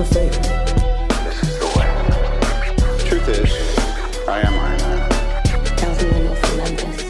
of faith. This is the way. Truth is, I am Iron Man. Tells me when you'll feel Memphis.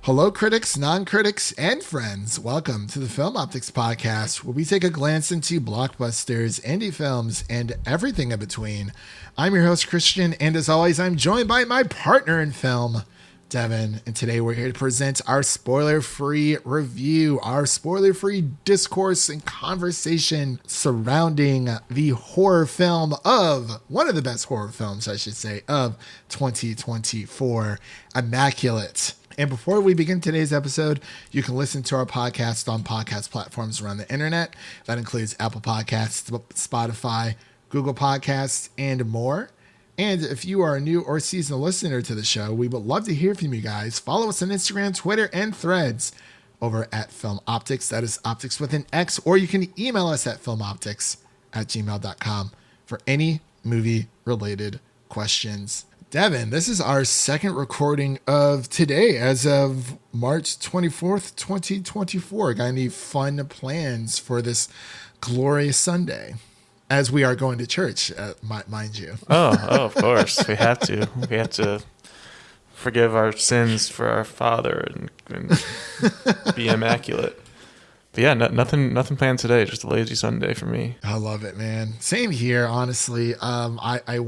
Hello, critics, non-critics, and friends. Welcome to the Film Optix podcast, where we take a glance into blockbusters, indie films, and everything in between. I'm your host, Christian, and as always, I'm joined by my partner in film, Devin. And today we're here to present our spoiler-free review, our spoiler-free discourse and conversation surrounding the horror film of, one of the best horror films, I should say, of 2024, Immaculate. And before we begin today's episode, you can listen to our podcast on podcast platforms around the internet. That includes Apple Podcasts, Spotify, Google Podcasts, and more. And if you are a new or seasonal listener to the show, we would love to hear from you guys. Follow us on Instagram, Twitter, and Threads over at Film Optix. That is Optix with an X. Or you can email us at filmoptix@gmail.com for any movie-related questions. Devin, this is our second recording of today as of March 24th, 2024. Got any fun plans for this glorious Sunday? As we are going to church, mind you. Oh, of course. We have to. We have to forgive our sins for our Father and be immaculate. But yeah, nothing planned today. Just a lazy Sunday for me. I love it, man. Same here, honestly. I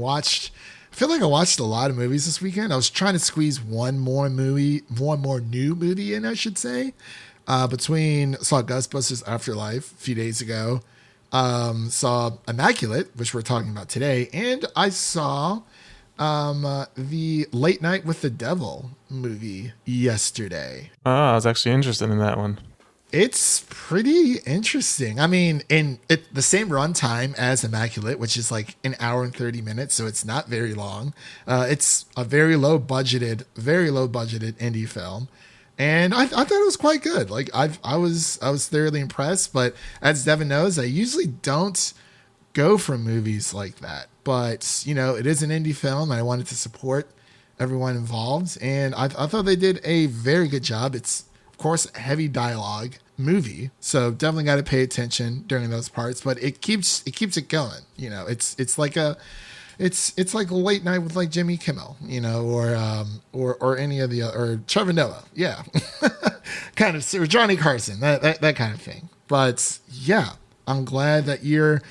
feel like I watched a lot of movies this weekend. I was trying to squeeze one more new movie in, I should say. Saw Ghostbusters Afterlife a few days ago. Saw Immaculate, which we're talking about today, and I saw the Late Night with the Devil movie yesterday. Oh, I was actually interested in that one. It's pretty interesting. I mean, the same runtime as Immaculate, which is like an hour and 30 minutes, so it's not very long. It's a very low budgeted indie film. And I thought it was quite good. Like I was thoroughly impressed. But as Devin knows, I usually don't go for movies like that. But it is an indie film, and I wanted to support everyone involved. And I thought they did a very good job. It's of course a heavy dialogue movie, so definitely got to pay attention during those parts. But it keeps it going. It's like a late night with like Jimmy Kimmel, or any of the or Trevor Noah, yeah, kind of, or Johnny Carson, that kind of thing. But yeah, I'm glad that you're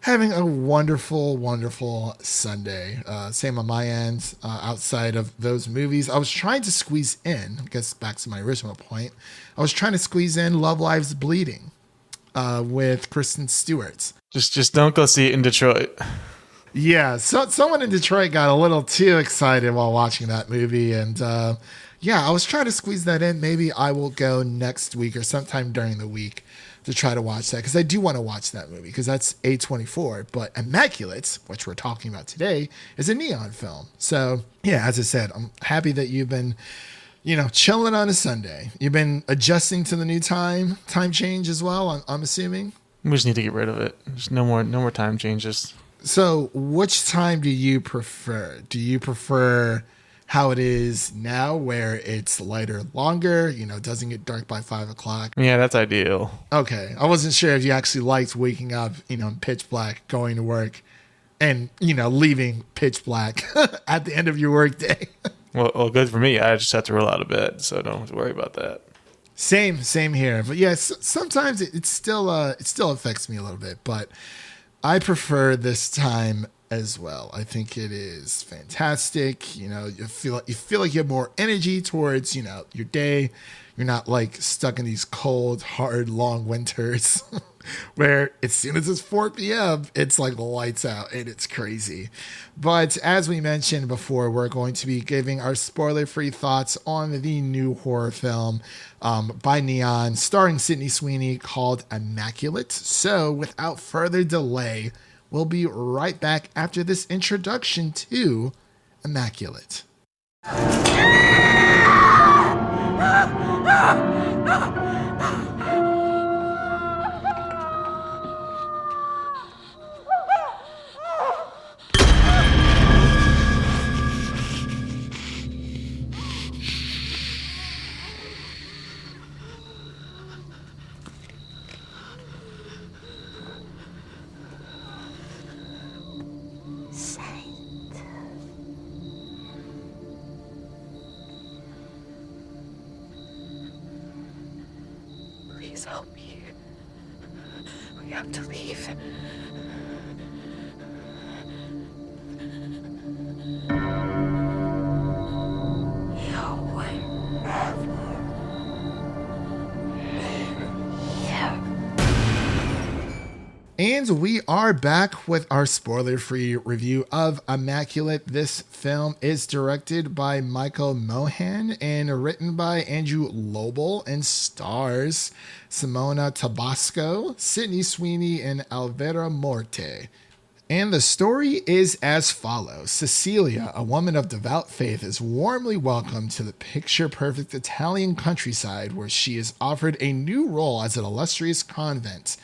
having a wonderful, wonderful Sunday. Same on my end. Outside of those movies, I was trying to squeeze in. I guess back to my original point, I was trying to squeeze in Love Lives Bleeding with Kristen Stewart. Just don't go see it in Detroit. Yeah, so someone in Detroit got a little too excited while watching that movie, and I was trying to squeeze that in. Maybe I will go next week or sometime during the week to try to watch that, because I do want to watch that movie, because that's A24. But Immaculate, which we're talking about today, is a Neon film. So yeah, as I said, I'm happy that you've been chilling on a Sunday. You've been adjusting to the new time change as well, I'm assuming. We just need to get rid of it. There's no more time changes. So which time do you prefer? Do you prefer how it is now, where it's lighter, longer, doesn't get dark by 5 o'clock? Yeah, that's ideal. Okay. I wasn't sure if you actually liked waking up, in pitch black, going to work, and, leaving pitch black at the end of your work day. Well, good for me. I just have to roll out of bed, so don't have to worry about that. Same here. But yes, sometimes it still affects me a little bit, but I prefer this time as well. I think it is fantastic. You feel like you have more energy towards, your day. You're not like stuck in these cold, hard, long winters where as soon as it's 4 p.m., it's like lights out and it's crazy. But as we mentioned before, we're going to be giving our spoiler-free thoughts on the new horror film by Neon, starring Sydney Sweeney, called Immaculate. So without further delay, we'll be right back after this introduction to Immaculate. help me. We have to leave. No one ever here. And we are back with our spoiler-free review of Immaculate. This film is directed by Michael Mohan and written by Andrew Lobel and stars Simona Tabasco, Sydney Sweeney, and Alvera Morte. And the story is as follows. Cecilia, a woman of devout faith, is warmly welcomed to the picture-perfect Italian countryside where she is offered a new role as an illustrious convent.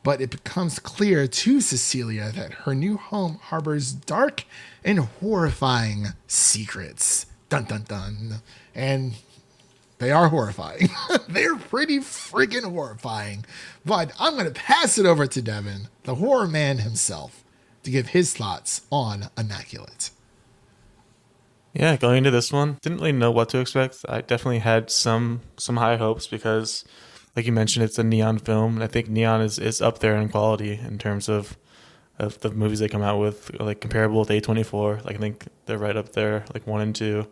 But it becomes clear to Cecilia that her new home harbors dark and horrifying secrets. Dun dun dun. And they are horrifying. They're pretty friggin' horrifying. But I'm going to pass it over to Devin, the horror man himself, to give his thoughts on Immaculate. Yeah, going into this one, didn't really know what to expect. I definitely had some high hopes because, like you mentioned, it's a neon film, and I think neon is up there in quality in terms of the movies they come out with, like comparable with A24. Like I think they're right up there, like 1 and 2.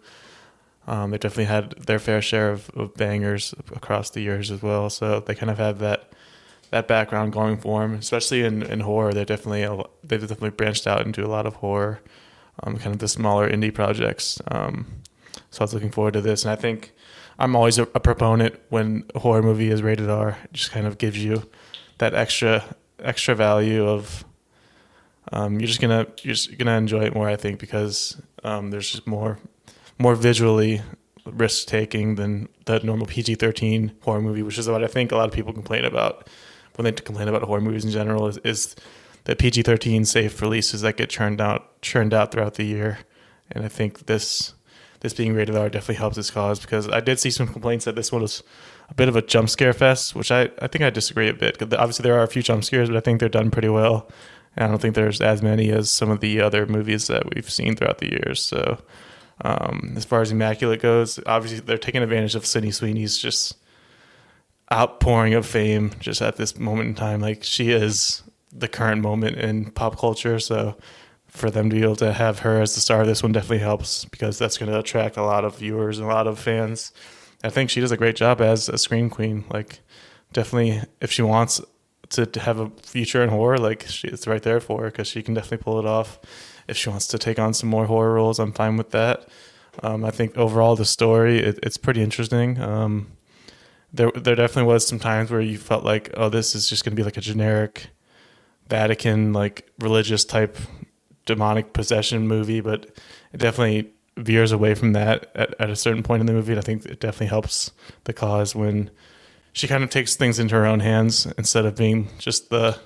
They definitely had their fair share of bangers across the years as well. So they kind of have that background going for them, especially in horror. They've definitely branched out into a lot of horror, kind of the smaller indie projects. So I was looking forward to this, and I think I'm always a proponent when a horror movie is rated R. It just kind of gives you that extra value of you're just gonna enjoy it more, I think, because there's just more visually risk taking than the normal PG-13 horror movie, which is what I think a lot of people complain about when they complain about horror movies in general is the PG-13 safe releases that get churned out throughout the year. And I think this being rated R definitely helps its cause, because I did see some complaints that this one was a bit of a jump scare fest, which I think I disagree a bit. Obviously there are a few jump scares, but I think they're done pretty well. And I don't think there's as many as some of the other movies that we've seen throughout the years. So as far as Immaculate goes, obviously they're taking advantage of Sydney Sweeney's just outpouring of fame just at this moment in time. Like, she is the current moment in pop culture. So for them to be able to have her as the star of this one definitely helps, because that's going to attract a lot of viewers and a lot of fans. I think she does a great job as a scream queen. Like, definitely, if she wants to have a future in horror, like, it's right there for her, because she can definitely pull it off. If she wants to take on some more horror roles, I'm fine with that. I think overall the story, it's pretty interesting. There definitely was some times where you felt like, oh, this is just going to be like a generic Vatican, like, religious type demonic possession movie, but it definitely veers away from that at a certain point in the movie. And I think it definitely helps the cause when she kind of takes things into her own hands instead of being just the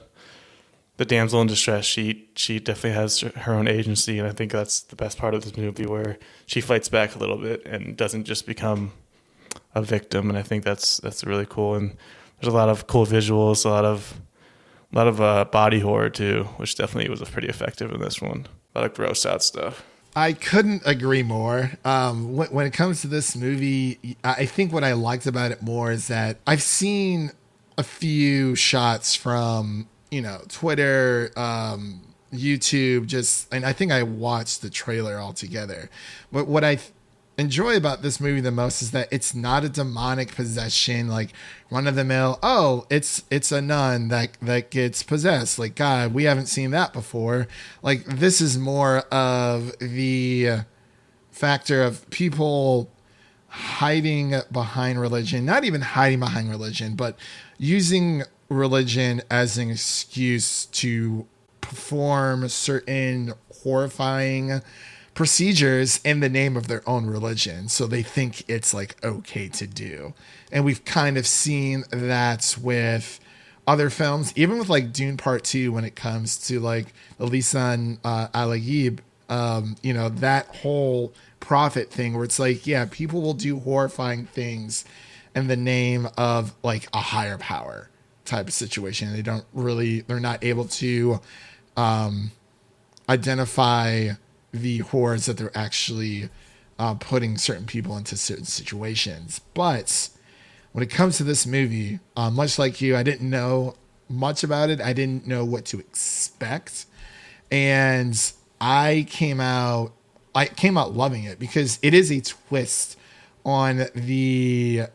damsel in distress. She definitely has her own agency, and I think that's the best part of this movie, where she fights back a little bit and doesn't just become a victim. And I think that's really cool. And there's a lot of cool visuals, a lot of body horror too, which definitely was pretty effective in this one. A lot of gross out stuff. I couldn't agree more. When it comes to this movie, I think what I liked about it more is that I've seen a few shots from, Twitter, YouTube, and I think I watched the trailer altogether. But what I enjoy about this movie the most is that it's not a demonic possession, like run of the mill. Oh, it's a nun that gets possessed. Like, God, we haven't seen that before. Like, this is more of the factor of people hiding behind religion, not even hiding behind religion, but using religion as an excuse to perform certain horrifying procedures in the name of their own religion. So they think it's like okay to do. And we've kind of seen that with other films, even with like Dune Part 2, when it comes to like the Lisan Al-Ayyib, that whole prophet thing where it's like, yeah, people will do horrifying things in the name of like a higher power type of situation. They're not able to identify the horrors that they're actually putting certain people into certain situations. But when it comes to this movie, much like you, I didn't know much about it. I didn't know what to expect. And I came out loving it because it is a twist on the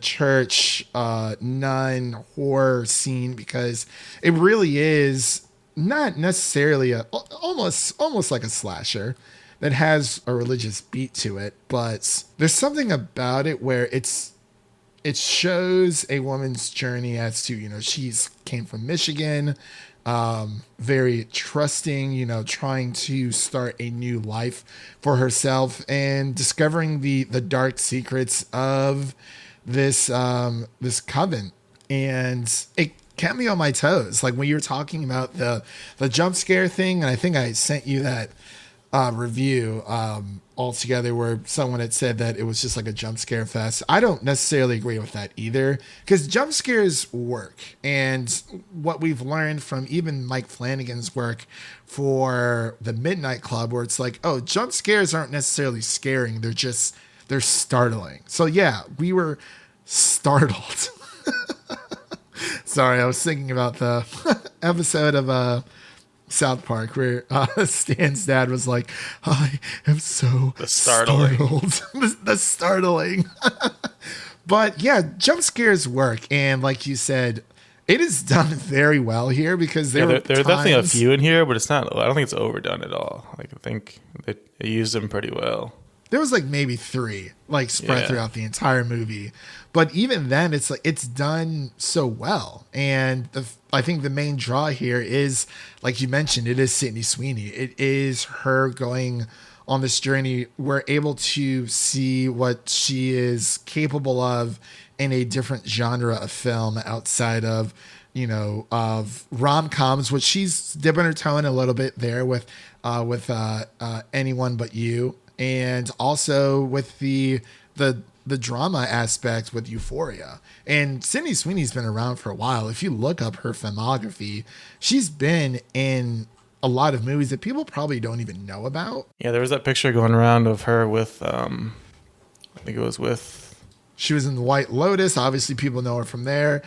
church nun horror scene, because it really is not necessarily almost like a slasher that has a religious beat to it, but there's something about it where it shows a woman's journey as to, she's came from Michigan, very trusting, trying to start a new life for herself and discovering the dark secrets of this convent. And it kept me on my toes. Like when you were talking about the jump scare thing, and I think I sent you that review altogether where someone had said that it was just like a jump scare fest. I don't necessarily agree with that either, because jump scares work. And what we've learned from even Mike Flanagan's work for the Midnight Club, where it's like, oh, jump scares aren't necessarily scaring. They're startling. So yeah, we were startled. Sorry, I was thinking about the episode of South Park where Stan's dad was like, I am so startled. The startling. But yeah, jump scares work. And like you said, it is done very well here, because there are definitely a few in here, but I don't think it's overdone at all. Like I think they used them pretty well. There was like maybe 3 like spread throughout the entire movie. But even then, it's like it's done so well. And I think the main draw here is, like you mentioned, it is Sydney Sweeney. It is her going on this journey. We're able to see what she is capable of in a different genre of film outside of, of rom-coms, which she's dipping her toe in a little bit there with Anyone But You. And also with the drama aspect with Euphoria. And Sydney Sweeney's been around for a while. If you look up her filmography, she's been in a lot of movies that people probably don't even know about. Yeah, there was that picture going around of her with, I think it was with... She was in White Lotus. Obviously, people know her from there.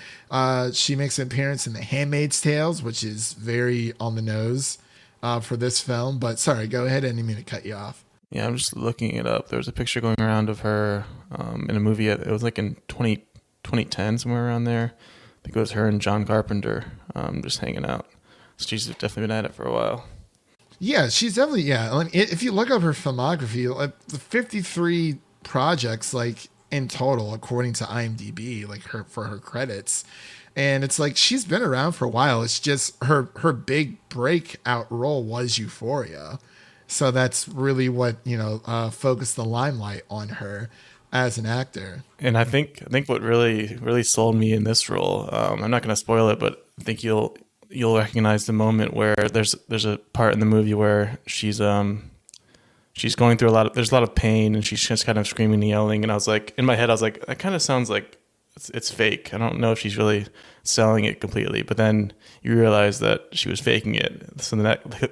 She makes an appearance in The Handmaid's Tales, which is very on the nose for this film. But sorry, go ahead. I didn't mean to cut you off. Yeah, I'm just looking it up. There was a picture going around of her in a movie. It was like in 2010, somewhere around there. I think it was her and John Carpenter just hanging out. So she's definitely been at it for a while. Yeah, she's definitely, yeah. I mean, if you look up her filmography, like the 53 projects, like in total, according to IMDb, like for her credits. And it's like she's been around for a while. It's just her big breakout role was Euphoria. So that's really what, focused the limelight on her as an actor. And I think what really sold me in this role, I'm not going to spoil it, but I think you'll recognize the moment where there's a part in the movie where she's going through there's a lot of pain, and she's just kind of screaming and yelling. And I was like, in my head, I was like, that kind of sounds like it's fake. I don't know if she's really selling it completely, but then you realize that she was faking it. So then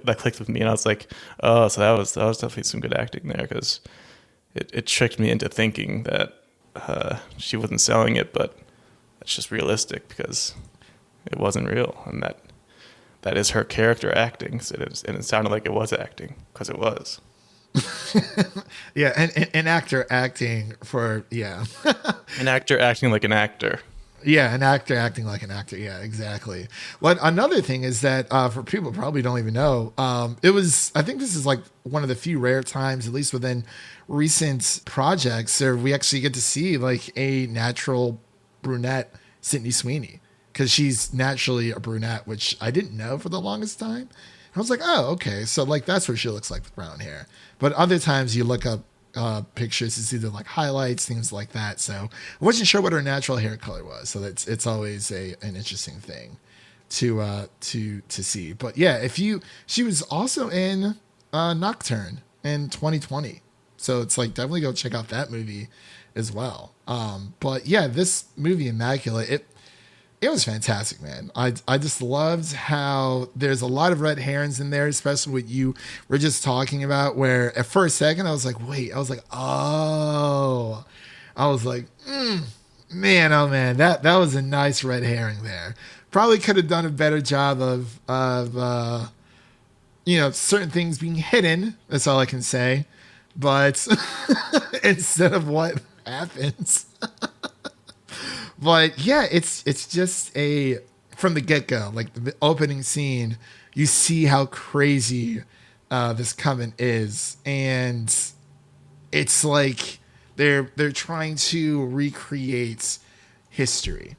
that clicked with me, and I was like, oh, so that was definitely some good acting there, because it tricked me into thinking that she wasn't selling it, but it's just realistic because it wasn't real, and that is her character acting, and it sounded like it was acting because it was. Yeah, and an actor acting for, yeah. An actor acting like an actor. Yeah, an actor acting like an actor. Yeah, exactly. Well, another thing is that for people who probably don't even know, I think this is like one of the few rare times, at least within recent projects, where we actually get to see like a natural brunette Sydney Sweeney, because she's naturally a brunette, which I didn't know for the longest time. I was like, oh, okay. So like that's what she looks like with brown hair. But other times you look up pictures, it's either like highlights, things like that. So I wasn't sure what her natural hair color was. So it's always an interesting thing to see. But yeah, she was also in Nocturne in 2020. So it's like definitely go check out that movie as well. But yeah, this movie Immaculate, it was fantastic, man. I just loved how there's a lot of red herrings in there, especially what you were just talking about, where for a second I was like, wait, I was like, oh, I was like, Man, oh man, that was a nice red herring there. Probably could have done a better job of certain things being hidden. That's all I can say. But instead of what happens. But yeah, it's just a from the get go, like the opening scene, you see how crazy this convent is, and it's like they're trying to recreate history,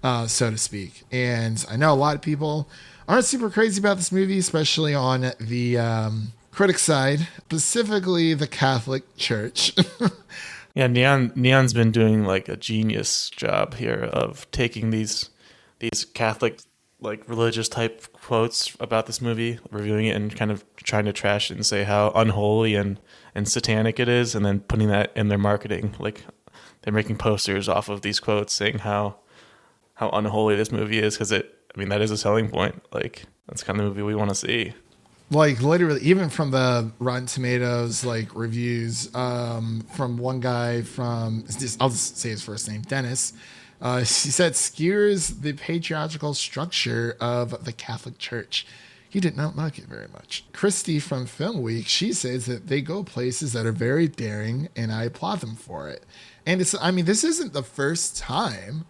so to speak. And I know a lot of people aren't super crazy about this movie, especially on the critic side, specifically the Catholic Church. Yeah, Neon's been doing like a genius job here of taking these Catholic like religious type quotes about this movie, reviewing it and kind of trying to trash it and say how unholy and satanic it is, and then putting that in their marketing. Like they're making posters off of these quotes saying how unholy this movie is, because that is a selling point. Like that's the kind of movie we want to see. Like literally, even from the Rotten Tomatoes like reviews, from one guy I'll just say his first name, Dennis. He said skewers the patriarchal structure of the Catholic Church. He did not like it very much. Christy from Film Week, she says that they go places that are very daring, and I applaud them for it. And this isn't the first time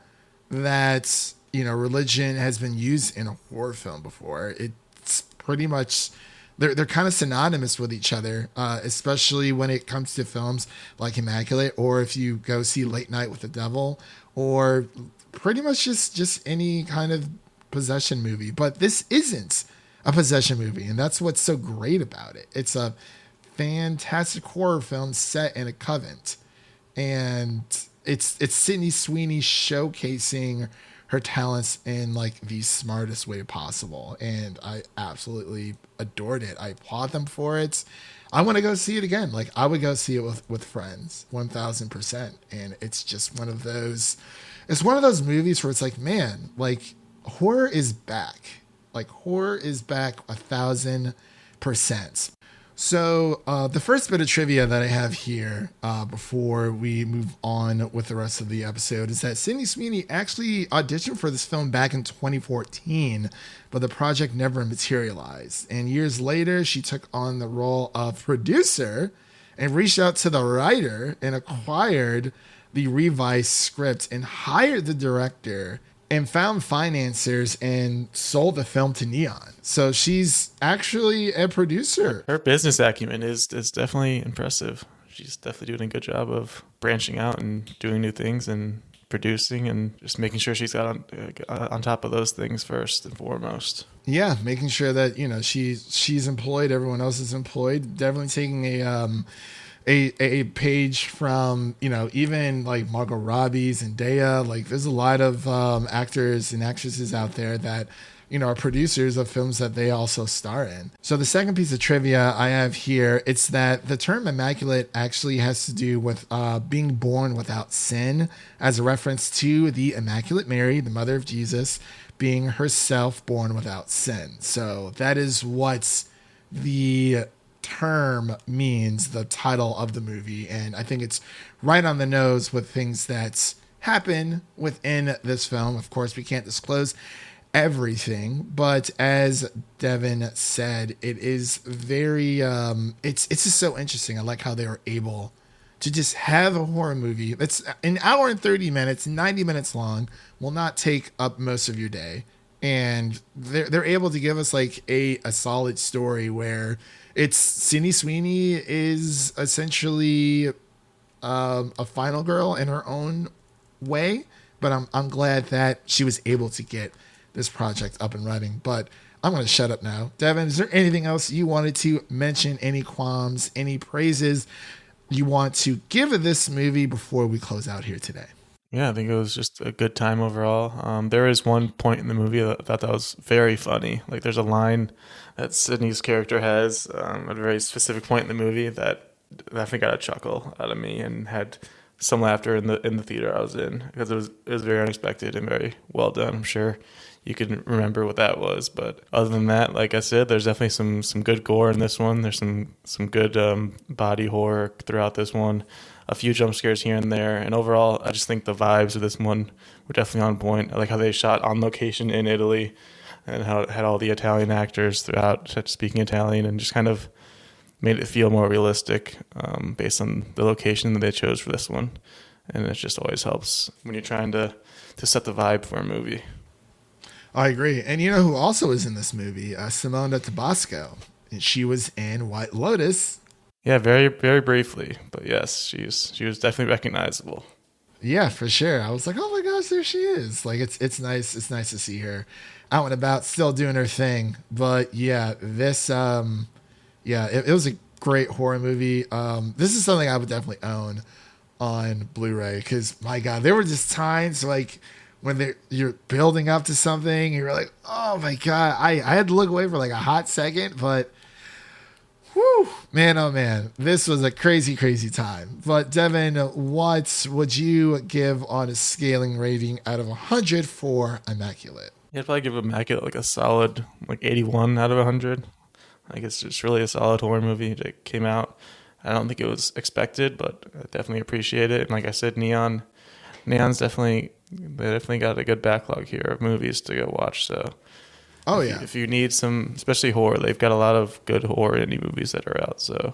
that religion has been used in a horror film before. It's pretty much they're kind of synonymous with each other, especially when it comes to films like Immaculate, or if you go see Late Night with the Devil, or pretty much just any kind of possession movie. But this isn't a possession movie, and that's what's so great about it. It's a fantastic horror film set in a convent, and it's Sydney Sweeney showcasing her talents in like the smartest way possible, and I absolutely adored it. I applaud them for it. I want to go see it again. Like I would go see it with friends, 1000%. And it's just one of those movies where it's like, man, like horror is back. Like horror is back 1000%. So the first bit of trivia that I have here before we move on with the rest of the episode is that Sydney Sweeney actually auditioned for this film back in 2014, but the project never materialized. And years later, she took on the role of producer and reached out to the writer and acquired the revised script and hired the director and found financiers and sold the film to Neon. So she's actually a producer. Her business acumen is definitely impressive. She's definitely doing a good job of branching out and doing new things and producing and just making sure she's got on top of those things first and foremost. Yeah, making sure that she's employed, everyone else is employed. Definitely taking a page from even like Margot Robbie's and Zendaya. Like there's a lot of actors and actresses out there that are producers of films that they also star in. So the second piece of trivia I have here, it's that the term immaculate actually has to do with being born without sin, as a reference to the Immaculate Mary, the mother of Jesus, being herself born without sin. So that is what the term means, the title of the movie, and I think it's right on the nose with things that happen within this film. Of course, we can't disclose everything, but as Devin said, it is very it's just so interesting. I like how they were able to just have a horror movie that's an hour and 30 minutes, 90 minutes long, will not take up most of your day, and they're able to give us like a solid story where it's Sydney Sweeney is essentially a final girl in her own way, but I'm glad that she was able to get this project up and running. But I'm going to shut up now. Devin, is there anything else you wanted to mention? Any qualms, any praises you want to give this movie before we close out here today? Yeah, I think it was just a good time overall. There is one point in the movie that I thought that was very funny. Like there's a line that Sydney's character has at a very specific point in the movie that definitely got a chuckle out of me and had some laughter in the theater I was in, because it was very unexpected and very well done. I'm sure you can remember what that was, but other than that, like I said, there's definitely some good gore in this one. There's some good body horror throughout this one, a few jump scares here and there, and overall I just think the vibes of this one were definitely on point. I like how they shot on location in Italy, and how it had all the Italian actors throughout speaking Italian, and just kind of made it feel more realistic based on the location that they chose for this one. And it just always helps when you're trying to set the vibe for a movie. I agree. And you know who also is in this movie? Simona Tabasco. And she was in White Lotus. Yeah, very, very briefly. But yes, she was definitely recognizable. Yeah, for sure. I was like, oh my gosh, there she is. Like, it's nice. It's nice to see her out and about, still doing her thing. But yeah, this, it was a great horror movie. This is something I would definitely own on Blu-ray, because my God, there were just times like when you're building up to something and you're like, oh my God, I had to look away for like a hot second, but whew, man, oh man, this was a crazy, crazy time. But Devin, what would you give on a scaling rating out of 100 for Immaculate? Yeah, I'd probably give Immaculate like a solid 81 out of 100. Like, it's just really a solid horror movie that came out. I don't think it was expected, but I definitely appreciate it. And like I said, Neon's definitely got a good backlog here of movies to go watch. So, if you need some, especially horror, they've got a lot of good horror indie movies that are out. So,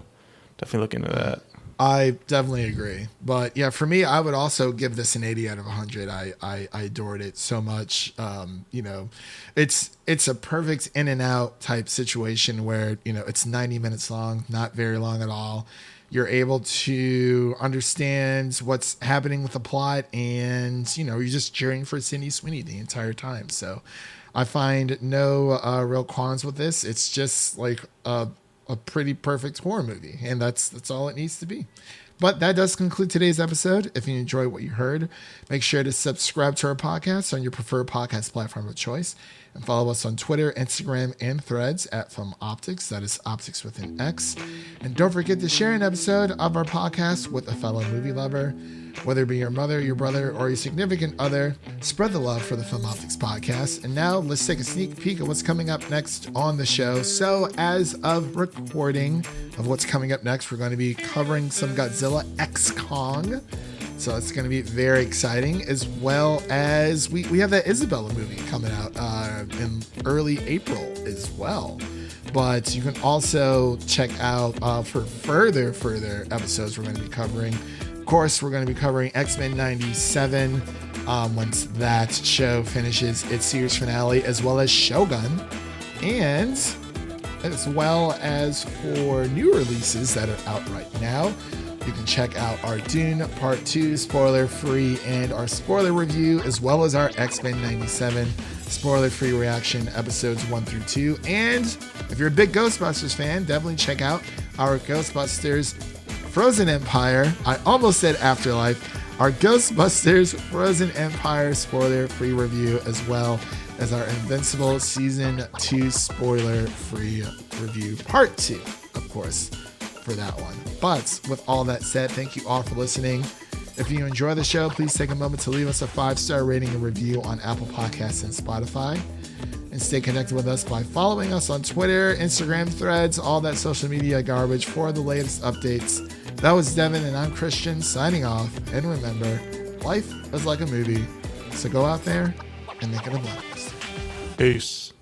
definitely look into that. I definitely agree. But yeah, for me, I would also give this an 80 out of 100. I adored it so much. It's a perfect in and out type situation where, it's 90 minutes long, not very long at all. You're able to understand what's happening with the plot, and, you're just cheering for Sydney Sweeney the entire time. So I find no real qualms with this. It's just like a pretty perfect horror movie, and that's all it needs to be. But that does conclude today's episode. If you enjoyed what you heard, make sure to subscribe to our podcast on your preferred podcast platform of choice, and follow us on Twitter, Instagram, and Threads at Film Optix. That is Optix with an X. And don't forget to share an episode of our podcast with a fellow movie lover. Whether it be your mother, your brother, or your significant other, spread the love for the Film Optix podcast. And now let's take a sneak peek of what's coming up next on the show. So as of recording of what's coming up next, we're going to be covering some Godzilla X Kong. So it's going to be very exciting, as well as we have that Isabella movie coming out in early April as well. But you can also check out for further episodes we're going to be covering. Of course, we're going to be covering X-Men 97 once that show finishes its series finale, as well as Shogun, and as well as for new releases that are out right now. You can check out our Dune Part 2 spoiler-free and our spoiler review, as well as our X-Men 97 spoiler-free reaction episodes 1 through 2. And if you're a big Ghostbusters fan, definitely check out our Ghostbusters Frozen Empire. I almost said Afterlife. Our Ghostbusters Frozen Empire spoiler-free review, as well as our Invincible Season 2 spoiler-free review, Part 2, of course, for that one. But with all that said, thank you all for listening. If you enjoy the show, please take a moment to leave us a 5-star rating and review on Apple Podcasts and Spotify. And stay connected with us by following us on Twitter, Instagram, Threads, all that social media garbage for the latest updates. That was Devin, and I'm Christian, signing off. And remember, life is like a movie, so go out there and make it a blockbuster. Peace.